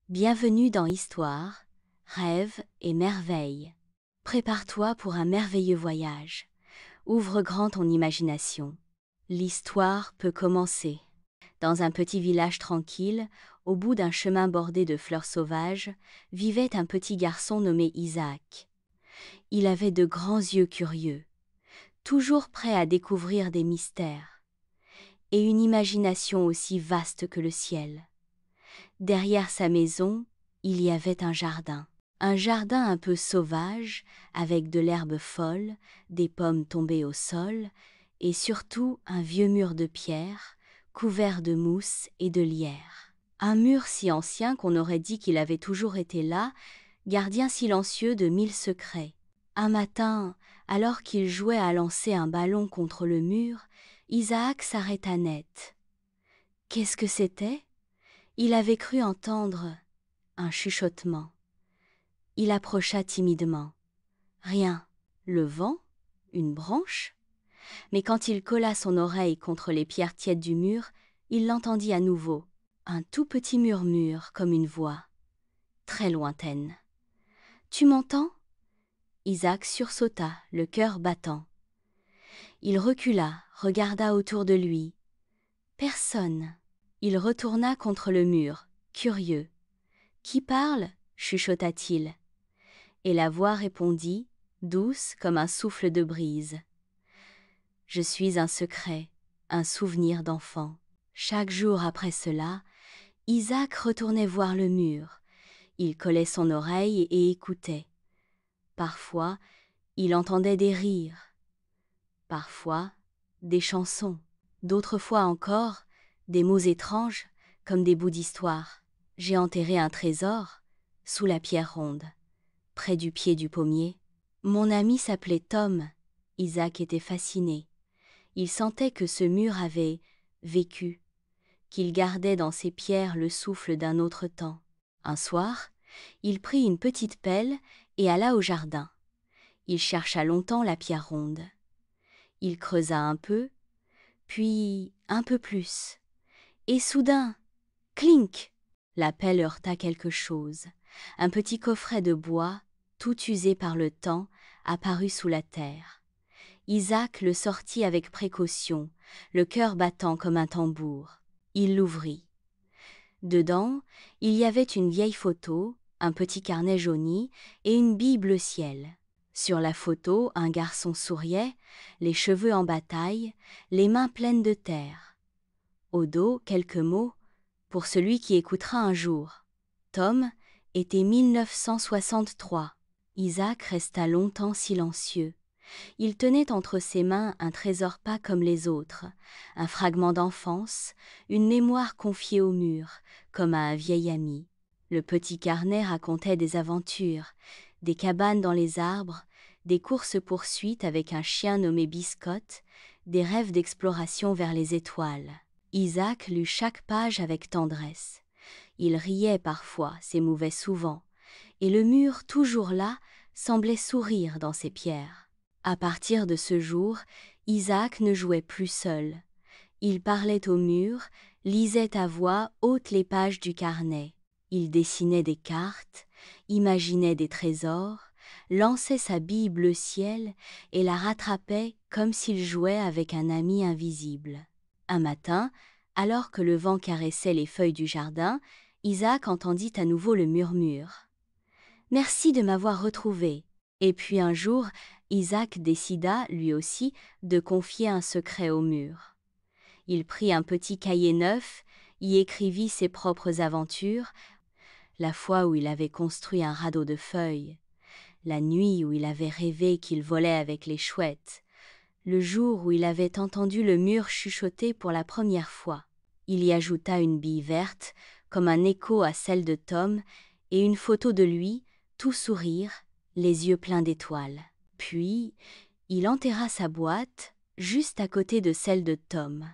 Bienvenue dans Histoire, Rêve et Merveille. Prépare-toi pour un merveilleux voyage. Ouvre grand ton imagination. L'histoire peut commencer. Dans un petit village tranquille, au bout d'un chemin bordé de fleurs sauvages, vivait un petit garçon nommé Isaac. Il avait de grands yeux curieux, toujours prêt à découvrir des mystères, et une imagination aussi vaste que le ciel. Derrière sa maison, il y avait un jardin un peu sauvage, avec de l'herbe folle, des pommes tombées au sol, et surtout un vieux mur de pierre, couvert de mousse et de lierre. Un mur si ancien qu'on aurait dit qu'il avait toujours été là, gardien silencieux de 1000 secrets. Un matin, alors qu'il jouait à lancer un ballon contre le mur, Isaac s'arrêta net. Qu'est-ce que c'était ? Il avait cru entendre un chuchotement. Il approcha timidement. Rien. Le vent ? Une branche ? Mais quand il colla son oreille contre les pierres tièdes du mur, il l'entendit à nouveau. Un tout petit murmure comme une voix, très lointaine. « Tu m'entends » Isaac sursauta, le cœur battant. Il recula, regarda autour de lui. Personne. Il retourna contre le mur, curieux. « Qui parle » chuchota-t-il. Et la voix répondit, douce comme un souffle de brise. « Je suis un secret, un souvenir d'enfant. » Chaque jour après cela, Isaac retournait voir le mur. Il collait son oreille et écoutait. Parfois, il entendait des rires. Parfois, des chansons. D'autres fois encore, des mots étranges, comme des bouts d'histoire. J'ai enterré un trésor sous la pierre ronde, près du pied du pommier. Mon ami s'appelait Tom. Isaac était fasciné. Il sentait que ce mur avait vécu, qu'il gardait dans ses pierres le souffle d'un autre temps. Un soir, il prit une petite pelle et alla au jardin. Il chercha longtemps la pierre ronde. Il creusa un peu, puis un peu plus. Et soudain, clink! La pelle heurta quelque chose. Un petit coffret de bois, tout usé par le temps, apparut sous la terre. Isaac le sortit avec précaution, le cœur battant comme un tambour. Il l'ouvrit. Dedans, il y avait une vieille photo, un petit carnet jauni et une Bible bleu ciel. Sur la photo, un garçon souriait, les cheveux en bataille, les mains pleines de terre. Au dos, quelques mots, pour celui qui écoutera un jour. Tom était 1963. Isaac resta longtemps silencieux. Il tenait entre ses mains un trésor pas comme les autres, un fragment d'enfance, une mémoire confiée au mur, comme à un vieil ami. Le petit carnet racontait des aventures, des cabanes dans les arbres, des courses-poursuites avec un chien nommé Biscotte, des rêves d'exploration vers les étoiles. Isaac lut chaque page avec tendresse. Il riait parfois, s'émouvait souvent, et le mur, toujours là, semblait sourire dans ses pierres. À partir de ce jour, Isaac ne jouait plus seul. Il parlait au mur, lisait à voix haute les pages du carnet. Il dessinait des cartes, imaginait des trésors, lançait sa bille bleu ciel et la rattrapait comme s'il jouait avec un ami invisible. Un matin, alors que le vent caressait les feuilles du jardin, Isaac entendit à nouveau le murmure. « Merci de m'avoir retrouvé. » Et puis un jour, Isaac décida, lui aussi, de confier un secret au mur. Il prit un petit cahier neuf, y écrivit ses propres aventures, la fois où il avait construit un radeau de feuilles, la nuit où il avait rêvé qu'il volait avec les chouettes, le jour où il avait entendu le mur chuchoter pour la première fois. Il y ajouta une bille verte, comme un écho à celle de Tom, et une photo de lui, tout sourire, les yeux pleins d'étoiles. Puis, il enterra sa boîte, juste à côté de celle de Tom.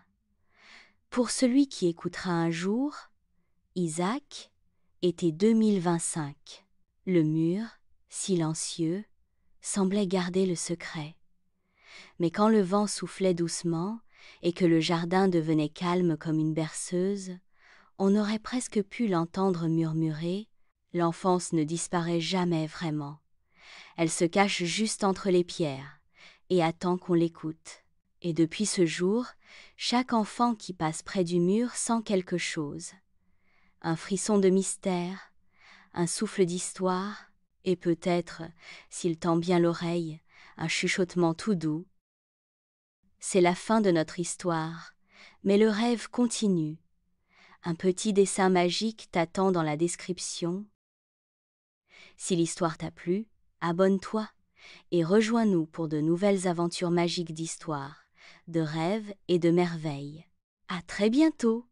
Pour celui qui écoutera un jour, Isaac était 2025. Le mur, silencieux, semblait garder le secret. Mais quand le vent soufflait doucement et que le jardin devenait calme comme une berceuse, On aurait presque pu l'entendre murmurer « L'enfance ne disparaît jamais vraiment. Elle se cache juste entre les pierres et attend qu'on l'écoute. » Et depuis ce jour, chaque enfant qui passe près du mur sent quelque chose. Un frisson de mystère, un souffle d'histoire, et peut-être, s'il tend bien l'oreille, un chuchotement tout doux. C'est la fin de notre histoire, mais le rêve continue. Un petit dessin magique t'attend dans la description. Si l'histoire t'a plu, abonne-toi et rejoins-nous pour de nouvelles aventures magiques d'histoire, de rêves et de merveilles. À très bientôt!